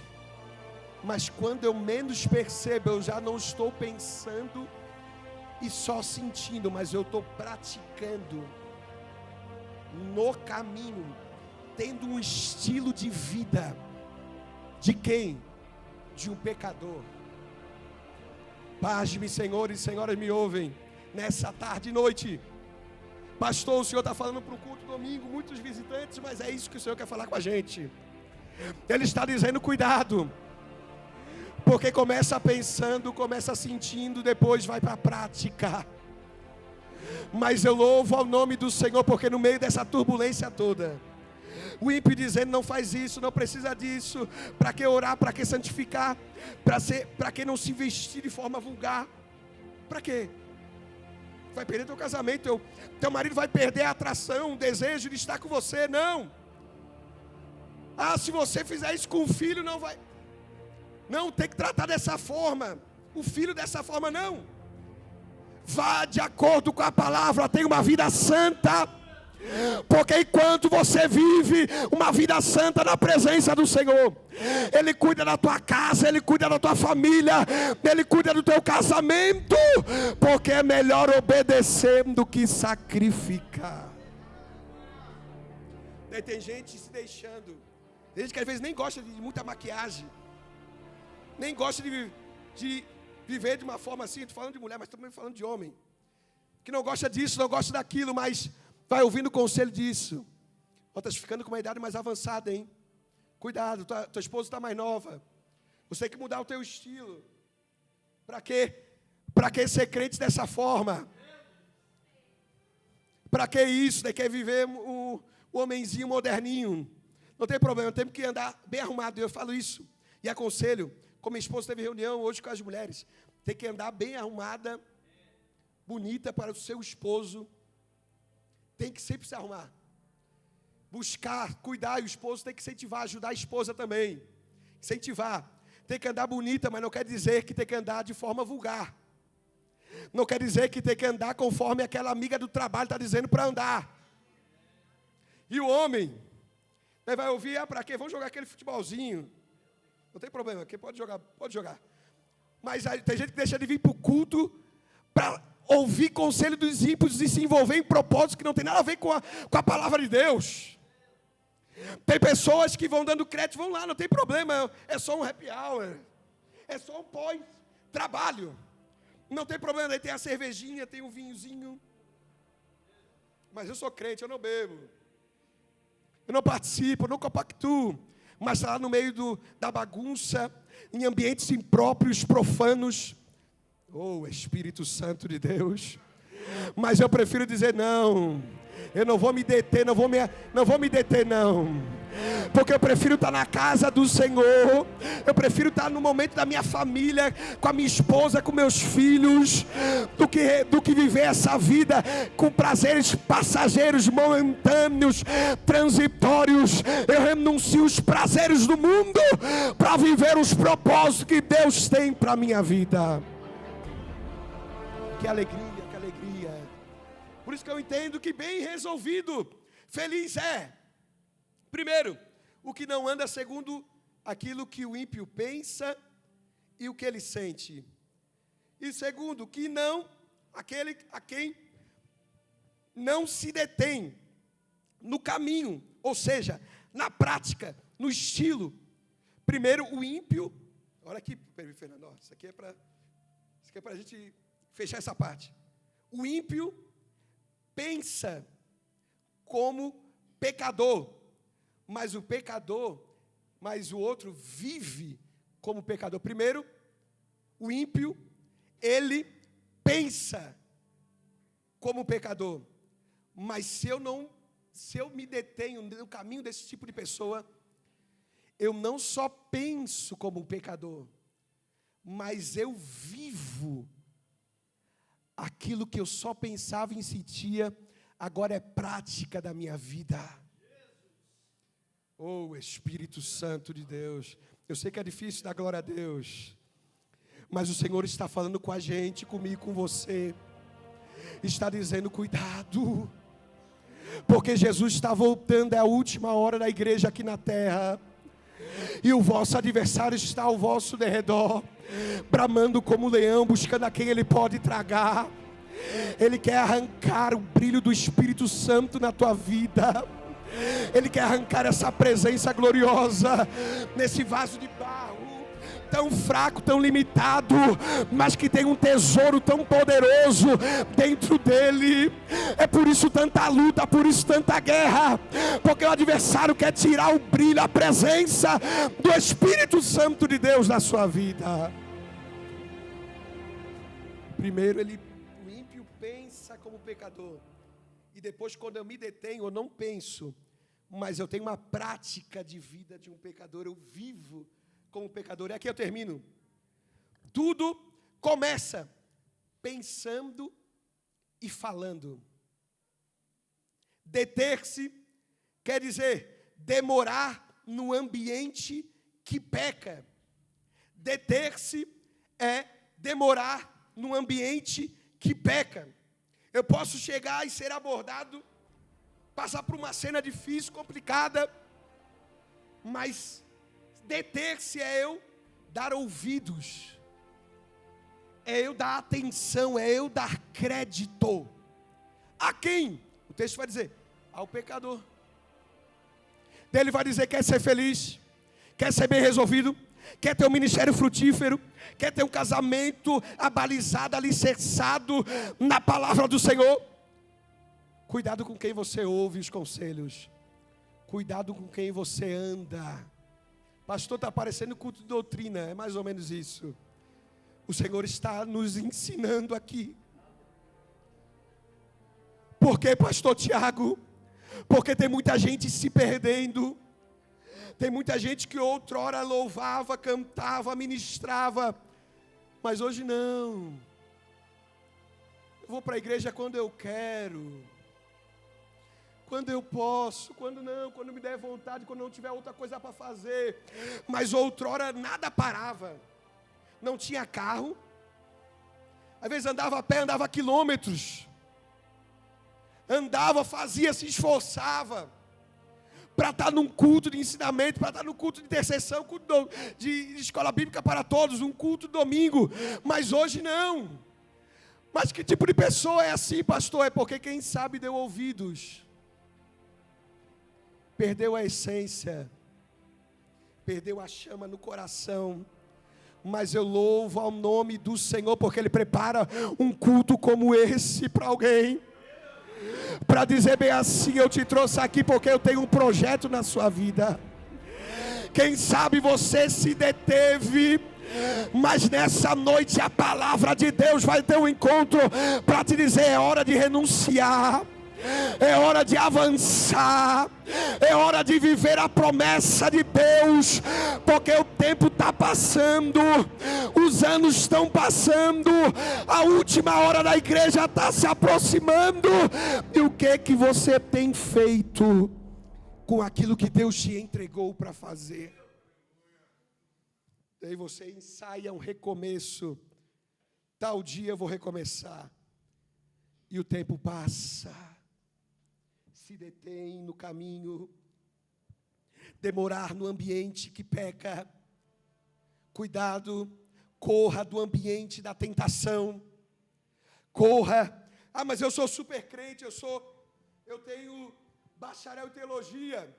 mas quando eu menos percebo, eu já não estou pensando e só sentindo, mas eu estou praticando no caminho, tendo um estilo de vida de quem? De um pecador. Paz-me, senhores e senhoras, me ouvem nessa tarde e noite. Pastor, o Senhor está falando para o culto domingo, muitos visitantes, mas é isso que o Senhor quer falar com a gente. Ele está dizendo, cuidado, porque começa pensando, começa sentindo, depois vai para a prática. Mas eu louvo ao nome do Senhor, porque no meio dessa turbulência toda, o ímpio dizendo, não faz isso, não precisa disso, para que orar, para que santificar, para que não se vestir de forma vulgar, para quê? Vai perder teu casamento, teu marido vai perder a atração, o desejo de estar com você, não. Ah, se você fizer isso com o filho, não vai. Não, tem que tratar dessa forma, o filho dessa forma, não. Vá de acordo com a palavra, tenha uma vida santa. Porque enquanto você vive uma vida santa na presença do Senhor, Ele cuida da tua casa, Ele cuida da tua família, Ele cuida do teu casamento. Porque é melhor obedecer do que sacrificar. Daí tem gente se deixando. Tem gente que às vezes nem gosta de muita maquiagem, nem gosta de viver de uma forma assim. Estou falando de mulher, mas também falando de homem, que não gosta disso, não gosta daquilo, mas vai ouvindo o conselho disso. Está ficando com uma idade mais avançada, hein? Cuidado, tua esposa está mais nova. Você tem que mudar o teu estilo. Para quê? Para que ser crente dessa forma? Para que isso? Quer viver o homenzinho moderninho? Não tem problema, temos que andar bem arrumado. Eu falo isso e aconselho. Como minha esposa teve reunião hoje com as mulheres, tem que andar bem arrumada, bonita para o seu esposo. Tem que sempre se arrumar. Buscar, cuidar, e o esposo tem que incentivar, ajudar a esposa também. Incentivar. Tem que andar bonita, mas não quer dizer que tem que andar de forma vulgar. Não quer dizer que tem que andar conforme aquela amiga do trabalho está dizendo para andar. E o homem, vai ouvir, para quê? Vamos jogar aquele futebolzinho. Não tem problema, quem pode jogar, pode jogar. Mas aí, tem gente que deixa de vir para o culto para ouvir conselho dos ímpios e se envolver em propósitos que não tem nada a ver com a palavra de Deus. Tem pessoas que vão dando crédito, vão lá, não tem problema, é só um happy hour, é só um pós-trabalho. Não tem problema, daí tem a cervejinha, tem um vinhozinho. Mas eu sou crente, eu não bebo. Eu não participo, eu não compactuo. Mas está lá no meio da bagunça, em ambientes impróprios, profanos. Oh, Espírito Santo de Deus. Mas eu prefiro dizer não. Eu não vou me deter, não vou me deter não. Porque eu prefiro estar na casa do Senhor. Eu prefiro estar no momento da minha família, com a minha esposa, com meus filhos, do que viver essa vida com prazeres passageiros, momentâneos, transitórios. Eu renuncio os prazeres do mundo para viver os propósitos que Deus tem para a minha vida. Que alegria, que alegria. Por isso que eu entendo que bem resolvido, feliz é. Primeiro, o que não anda segundo aquilo que o ímpio pensa e o que ele sente. E segundo, que não, aquele a quem não se detém no caminho, ou seja, na prática, no estilo. Primeiro, o ímpio, olha aqui, Fernando, isso aqui é para a gente fechar essa parte. O ímpio pensa como pecador, mas o outro vive como pecador. Primeiro, o ímpio, ele pensa como pecador, mas se eu me detenho no caminho desse tipo de pessoa, eu não só penso como um pecador, mas eu vivo aquilo que eu só pensava e sentia, agora é prática da minha vida. Oh, Espírito Santo de Deus. Eu sei que é difícil dar glória a Deus, mas o Senhor está falando com a gente, comigo, com você. Está dizendo, cuidado, porque Jesus está voltando, é a última hora da igreja aqui na terra. E o vosso adversário está ao vosso derredor, bramando como leão, buscando a quem ele pode tragar. Ele quer arrancar o brilho do Espírito Santo na tua vida. Ele quer arrancar essa presença gloriosa nesse vaso de barro, tão fraco, tão limitado, mas que tem um tesouro tão poderoso dentro dele. É por isso tanta luta, por isso tanta guerra, porque o adversário quer tirar o brilho, a presença do Espírito Santo de Deus na sua vida. Primeiro, o ímpio pensa como pecador, e depois, quando eu me detenho, eu não penso, mas eu tenho uma prática de vida de um pecador, eu vivo como pecador. E aqui eu termino. Tudo começa pensando e falando. Deter-se quer dizer demorar no ambiente que peca. Deter-se é demorar no ambiente que peca. Eu posso chegar e ser abordado, passar por uma cena difícil, complicada, mas deter-se é eu dar ouvidos, é eu dar atenção, é eu dar crédito. A quem? O texto vai dizer, ao pecador. Ele vai dizer, quer ser feliz, quer ser bem resolvido, quer ter um ministério frutífero, quer ter um casamento abalizado, alicerçado na palavra do Senhor. Cuidado com quem você ouve os conselhos. Cuidado com quem você anda. Pastor, está parecendo culto de doutrina, é mais ou menos isso. O Senhor está nos ensinando aqui. Por que, pastor Tiago? Porque tem muita gente se perdendo. Tem muita gente que outrora louvava, cantava, ministrava, mas hoje não. Eu vou para a igreja quando eu quero, quando eu posso, quando não, quando me der vontade, quando não tiver outra coisa para fazer. Mas outrora nada parava. Não tinha carro. Às vezes andava a pé, andava quilômetros. Andava, fazia, se esforçava para estar num culto de ensinamento, para estar no culto de intercessão, culto de escola bíblica para todos, um culto domingo. Mas hoje não. Mas que tipo de pessoa é assim, pastor? É porque quem sabe deu ouvidos, perdeu a essência, perdeu a chama no coração. Mas eu louvo ao nome do Senhor, porque Ele prepara um culto como esse para alguém, para dizer bem assim, eu te trouxe aqui porque eu tenho um projeto na sua vida. Quem sabe você se deteve, mas nessa noite a palavra de Deus vai ter um encontro para te dizer, é hora de renunciar, é hora de avançar, é hora de viver a promessa de Deus, porque o tempo está passando, os anos estão passando, a última hora da igreja está se aproximando. E o que você tem feito com aquilo que Deus te entregou para fazer? Daí você ensaia um recomeço. Tal dia eu vou recomeçar. E o tempo passa. Se detém no caminho. Demorar no ambiente que peca. Cuidado. Corra do ambiente da tentação. Corra. Ah, mas eu sou super crente. Eu tenho bacharel em teologia.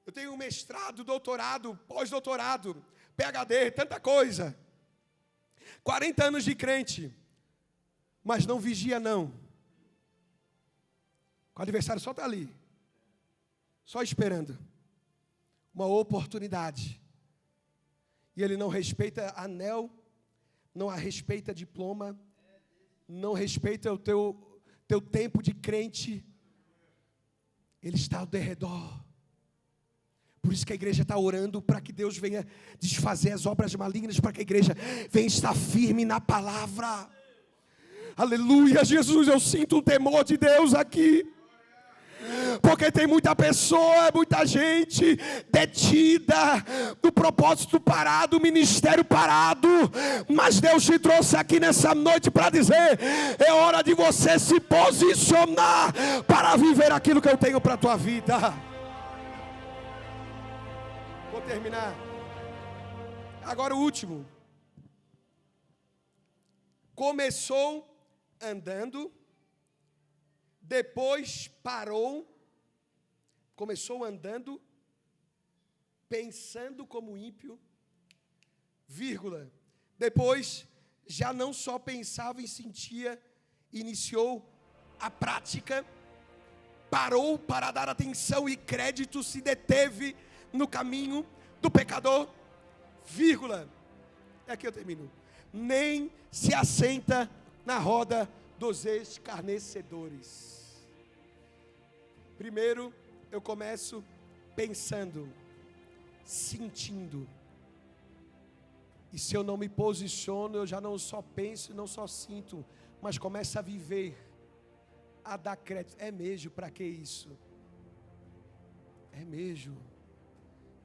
Eu tenho mestrado, doutorado, pós-doutorado, PhD, tanta coisa. 40 anos de crente. Mas não vigia não. O adversário só está ali. Só esperando. Uma oportunidade. E ele não respeita anel, não respeita diploma, não respeita o teu tempo de crente. Ele está ao derredor. Por isso que a igreja está orando para que Deus venha desfazer as obras malignas, para que a igreja venha estar firme na palavra. Aleluia, Jesus, eu sinto o temor de Deus aqui. Porque tem muita pessoa, muita gente detida, do propósito parado, o ministério parado. Mas Deus te trouxe aqui nessa noite para dizer, é hora de você se posicionar para viver aquilo que eu tenho para a tua vida. Vou terminar. Agora o último. Começou andando, depois parou, começou andando, pensando como ímpio, vírgula, depois já não só pensava e sentia, iniciou a prática, parou para dar atenção e crédito, se deteve no caminho do pecador, vírgula, aqui eu termino, nem se assenta na roda dos escarnecedores. Primeiro, eu começo pensando, sentindo. E se eu não me posiciono, eu já não só penso e não só sinto, mas começo a viver, a dar crédito. É mesmo, para que isso? É mesmo.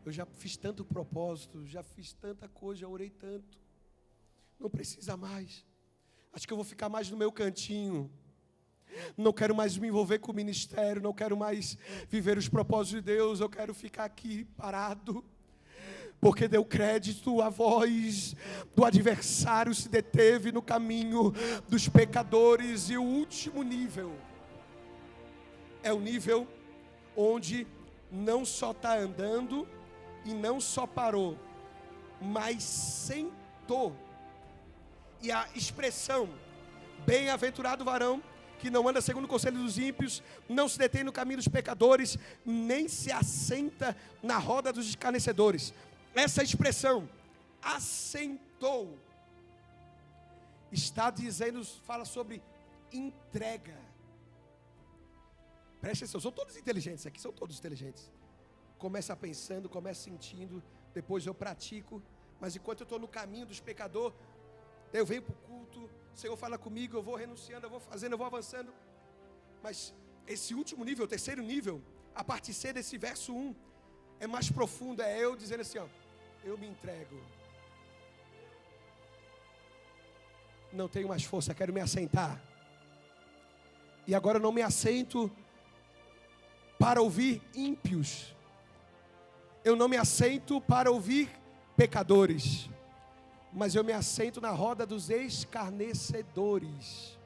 Eu já fiz tanto propósito, já fiz tanta coisa, já orei tanto. Não precisa mais. Acho que eu vou ficar mais no meu cantinho. Não quero mais me envolver com o ministério, não quero mais viver os propósitos de Deus, eu quero ficar aqui parado. Porque deu crédito, a voz do adversário se deteve no caminho dos pecadores. E o último nível é o nível onde não só está andando e não só parou, mas sentou. E a expressão, bem-aventurado o varão que não anda segundo o conselho dos ímpios, não se detém no caminho dos pecadores, nem se assenta na roda dos escarnecedores. Essa expressão, assentou, está dizendo, fala sobre entrega. Presta atenção, são todos inteligentes aqui, são todos inteligentes. Começa pensando, começa sentindo, depois eu pratico, mas enquanto eu estou no caminho dos pecadores, eu venho para o culto, o Senhor fala comigo, eu vou renunciando, eu vou fazendo, eu vou avançando. Mas esse último nível, o terceiro nível, a parte C desse verso 1, é mais profundo, é eu dizendo assim, ó, eu me entrego. Não tenho mais força, quero me assentar. E agora eu não me assento para ouvir ímpios. Eu não me assento para ouvir pecadores. Mas eu me assento na roda dos escarnecedores.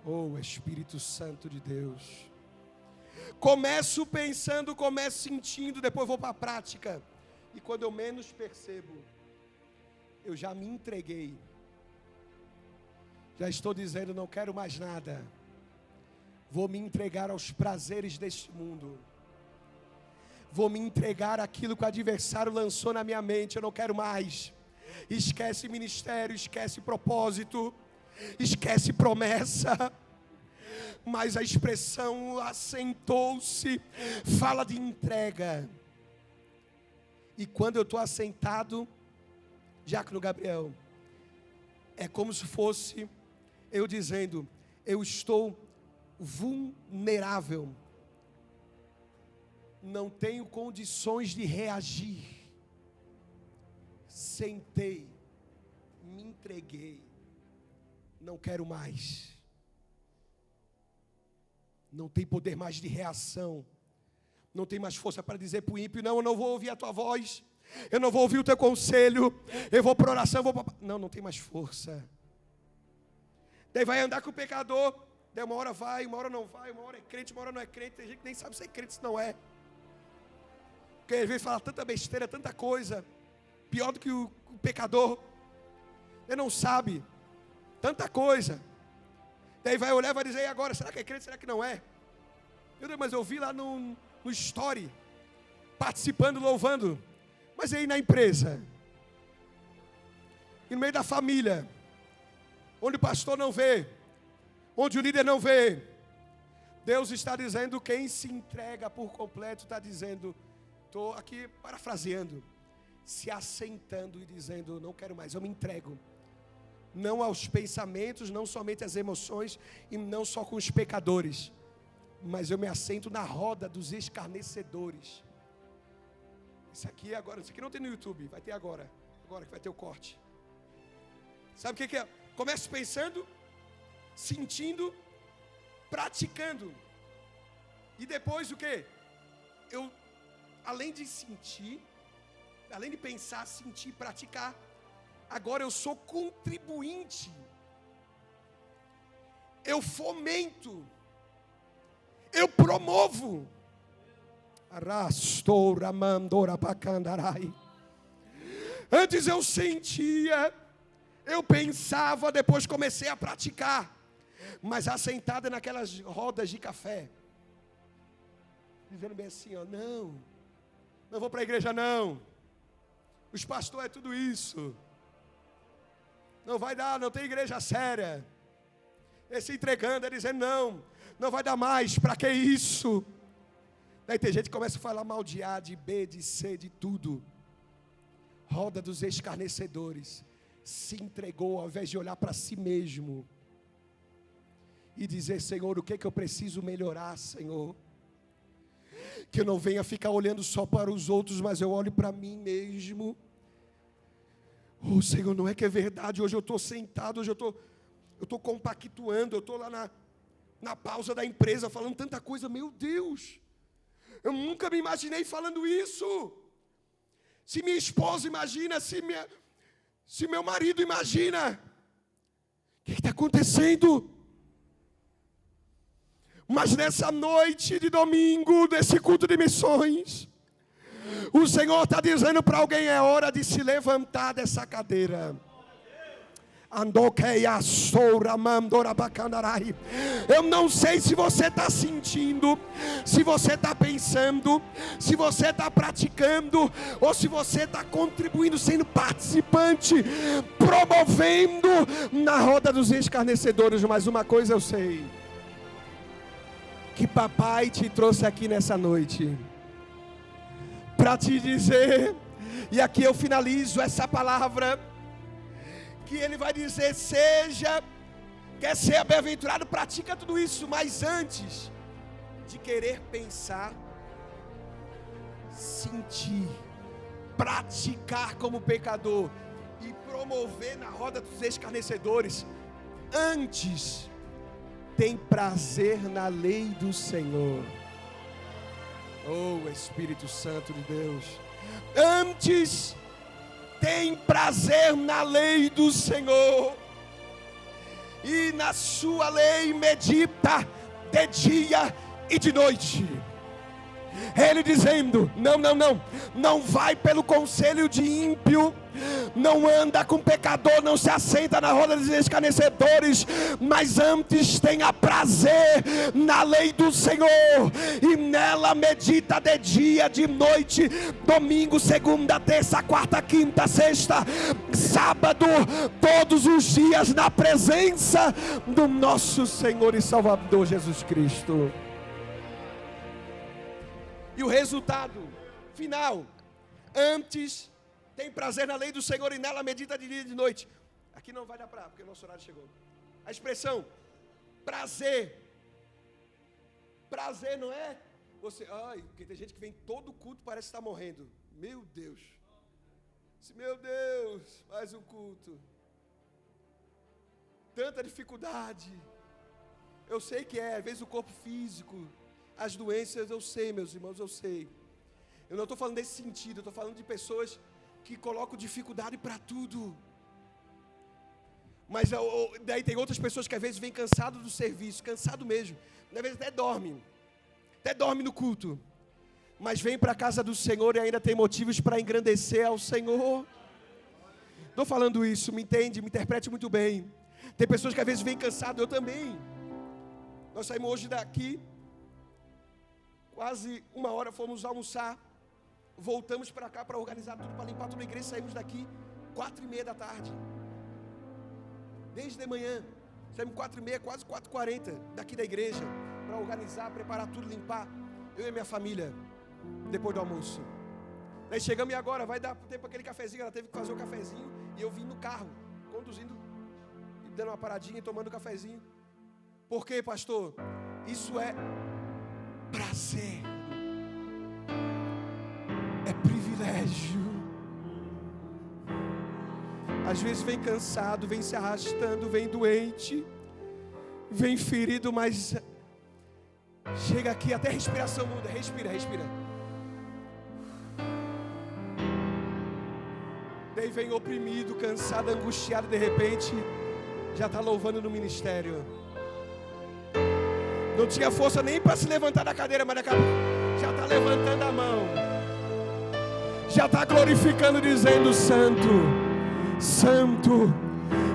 Oh, Espírito Santo de Deus. Começo pensando, começo sentindo, depois vou para a prática. E quando eu menos percebo, eu já me entreguei. Já estou dizendo, não quero mais nada. Vou me entregar aos prazeres deste mundo. Vou me entregar àquilo que o adversário lançou na minha mente. Eu não quero mais. Esquece ministério, esquece propósito, esquece promessa. Mas a expressão assentou-se fala de entrega. E quando eu estou assentado, Diácono Gabriel, é como se fosse eu dizendo, eu estou vulnerável, não tenho condições de reagir. Sentei, me entreguei, não quero mais. Não tem poder mais de reação. Não tem mais força para dizer para o ímpio, não, eu não vou ouvir a tua voz. Eu não vou ouvir o teu conselho. Eu vou para oração, eu vou para... Não tem mais força. Daí vai andar com o pecador. Daí uma hora vai, uma hora não vai, uma hora é crente, uma hora não é crente. Tem gente que nem sabe se é crente, se não é. Porque às vezes fala tanta besteira, tanta coisa. Pior do que o pecador. Ele não sabe. Tanta coisa. Daí vai olhar e vai dizer, e agora, será que é crente, será que não é? Meu Deus, mas eu vi lá no story, participando, louvando. Mas aí na empresa, e no meio da família, onde o pastor não vê, onde o líder não vê, Deus está dizendo, quem se entrega por completo, está dizendo, estou aqui parafraseando, se assentando e dizendo, não quero mais, eu me entrego. Não aos pensamentos, não somente às emoções, e não só com os pecadores, mas eu me assento na roda dos escarnecedores. Isso aqui não tem no YouTube, vai ter agora que vai ter o corte. Sabe o que é? Começo pensando, sentindo, praticando. E depois o que? Eu, além de sentir, além de pensar, sentir, praticar, agora eu sou contribuinte. Eu fomento. Eu promovo. Antes eu sentia, eu pensava, depois comecei a praticar. Mas assentada naquelas rodas de café, dizendo bem assim, ó, não vou para a igreja não. Os pastores é tudo isso. Não vai dar, não tem igreja séria. Esse entregando, ele dizendo, não vai dar mais, para que isso? Daí tem gente que começa a falar mal de A, de B, de C, de tudo. Roda dos escarnecedores. Se entregou ao invés de olhar para si mesmo. E dizer, Senhor, o que é que eu preciso melhorar, Senhor? Que eu não venha ficar olhando só para os outros, mas eu olho para mim mesmo. Oh, Senhor, não é que é verdade, hoje eu estou sentado, hoje eu estou eu estou compactuando, eu estou lá na pausa da empresa falando tanta coisa. Meu Deus, eu nunca me imaginei falando isso. Se minha esposa imagina, se meu marido imagina, o que está acontecendo? Mas nessa noite de domingo, desse culto de missões, o Senhor está dizendo para alguém: é hora de se levantar dessa cadeira. Eu não sei se você está sentindo, se você está pensando, se você está praticando, ou se você está contribuindo, sendo participante, promovendo na roda dos escarnecedores. Mas uma coisa eu sei, que papai te trouxe aqui nessa noite para te dizer, e aqui eu finalizo essa palavra, que ele vai dizer: quer ser bem-aventurado, pratica tudo isso, mas antes de querer pensar, sentir, praticar como pecador e promover na roda dos escarnecedores, antes tem prazer na lei do Senhor. Oh, Espírito Santo de Deus, antes tem prazer na lei do Senhor, e na sua lei medita de dia e de noite. Ele dizendo: não vai pelo conselho de ímpio, não anda com pecador, não se assenta na roda dos escarnecedores, mas antes tenha prazer na lei do Senhor, e nela medita de dia, de noite, domingo, segunda, terça, quarta, quinta, sexta, sábado, todos os dias na presença do nosso Senhor e Salvador Jesus Cristo. E o resultado final: antes tem prazer na lei do Senhor, e nela medita de dia e de noite. Aqui não vai dar para, porque o nosso horário chegou. A expressão prazer não é você, porque tem gente que vem todo culto, parece estar morrendo. Meu Deus, mais um culto, tanta dificuldade. Eu sei que às vezes o corpo físico, as doenças, eu sei, meus irmãos, eu sei. Eu não estou falando desse sentido, eu estou falando de pessoas que colocam dificuldade para tudo. Mas daí tem outras pessoas que às vezes vêm cansado do serviço, cansado mesmo, às vezes até dorme no culto, mas vem para a casa do Senhor e ainda tem motivos para engrandecer ao Senhor. Estou falando isso, me entende, me interprete muito bem. Tem pessoas que às vezes vêm cansado, eu também. Nós saímos hoje daqui, quase 1 hora, fomos almoçar, voltamos para cá para organizar tudo, para limpar toda a igreja. Saímos daqui 4:30 da tarde, desde de manhã, saímos 4:30, quase 4:40 daqui da igreja, para organizar, preparar tudo, limpar, eu e minha família, depois do almoço. Daí chegamos, e agora vai dar tempo para aquele cafezinho. Ela teve que fazer o cafezinho, e eu vim no carro, conduzindo, e dando uma paradinha e tomando um cafezinho. Por quê, pastor? Isso é prazer, é privilégio. Às vezes vem cansado, vem se arrastando, vem doente, vem ferido, mas chega aqui, até a respiração muda. Respira. Daí vem oprimido, cansado, angustiado, de repente já está louvando no ministério. Não tinha força nem para se levantar da cadeira, mas daqui a pouco já está levantando a mão, já está glorificando, dizendo: Santo, Santo,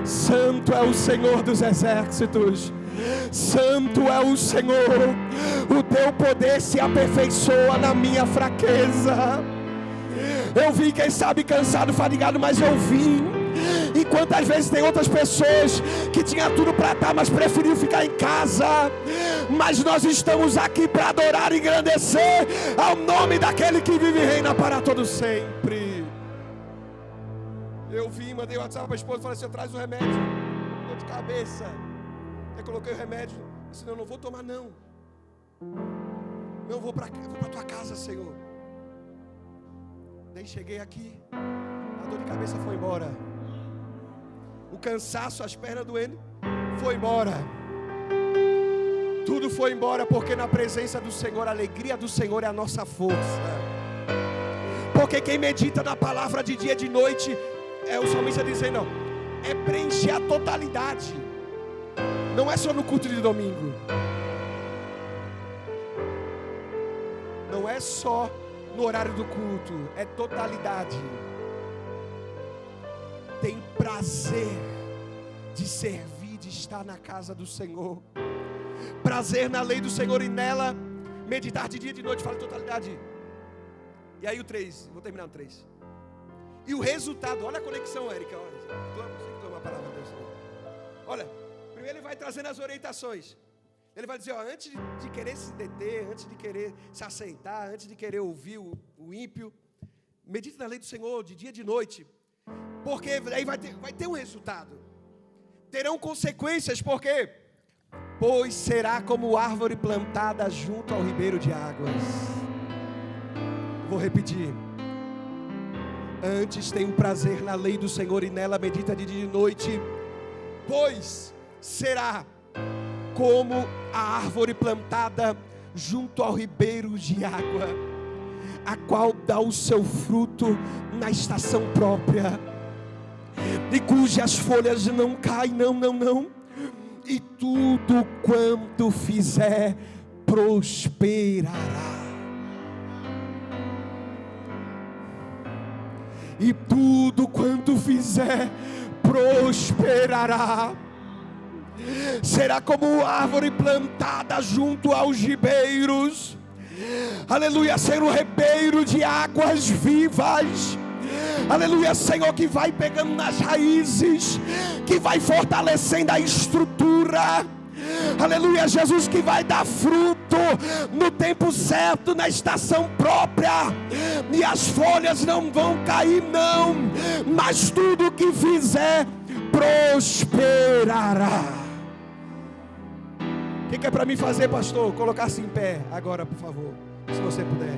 Santo é o Senhor dos exércitos, Santo é o Senhor, o teu poder se aperfeiçoa na minha fraqueza. Eu vim, quem sabe, cansado, fadigado, mas eu vim. Enquanto às vezes tem outras pessoas que tinham tudo para estar, mas preferiram ficar em casa. Mas nós estamos aqui para adorar e engrandecer ao nome daquele que vive e reina para todo sempre. Eu vim, mandei o WhatsApp para a esposa e falei assim: traz o remédio, dor de cabeça. Eu coloquei o remédio, disse: não vou tomar não. Não vou para tua casa, Senhor. Daí cheguei aqui, a dor de cabeça foi embora, o cansaço, as pernas doendo, foi embora. Tudo foi embora, porque na presença do Senhor, a alegria do Senhor é a nossa força. Porque quem medita na palavra de dia e de noite, o salmista dizendo, é preencher a totalidade. Não é só no culto de domingo. Não é só no horário do culto, é totalidade. Tem prazer de servir, de estar na casa do Senhor. Prazer na lei do Senhor e nela meditar de dia e de noite. Fala totalidade. E aí o 3, vou terminar no 3. E o resultado, olha a conexão, Érica. Você que toma a palavra de Deus. Olha, primeiro ele vai trazendo as orientações. Ele vai dizer, antes de querer se deter, antes de querer se assentar, antes de querer ouvir o ímpio, medite na lei do Senhor de dia e de noite. Porque aí vai ter um resultado. Terão consequências, porque pois será como árvore plantada junto ao ribeiro de águas. Vou repetir. Antes tem um prazer na lei do Senhor e nela medita de dia e de noite. Pois será como a árvore plantada junto ao ribeiro de água, a qual dá o seu fruto na estação própria, e cujas folhas não caem, não. E tudo quanto fizer prosperará. E tudo quanto fizer prosperará. Será como árvore plantada junto aos ribeiros. Aleluia, ser um ribeiro de águas vivas. Aleluia, Senhor, que vai pegando nas raízes, que vai fortalecendo a estrutura. Aleluia, Jesus, que vai dar fruto no tempo certo, na estação própria. E as folhas não vão cair, não, mas tudo que fizer prosperará. O que é para mim fazer, pastor? Colocar-se em pé agora, por favor, se você puder.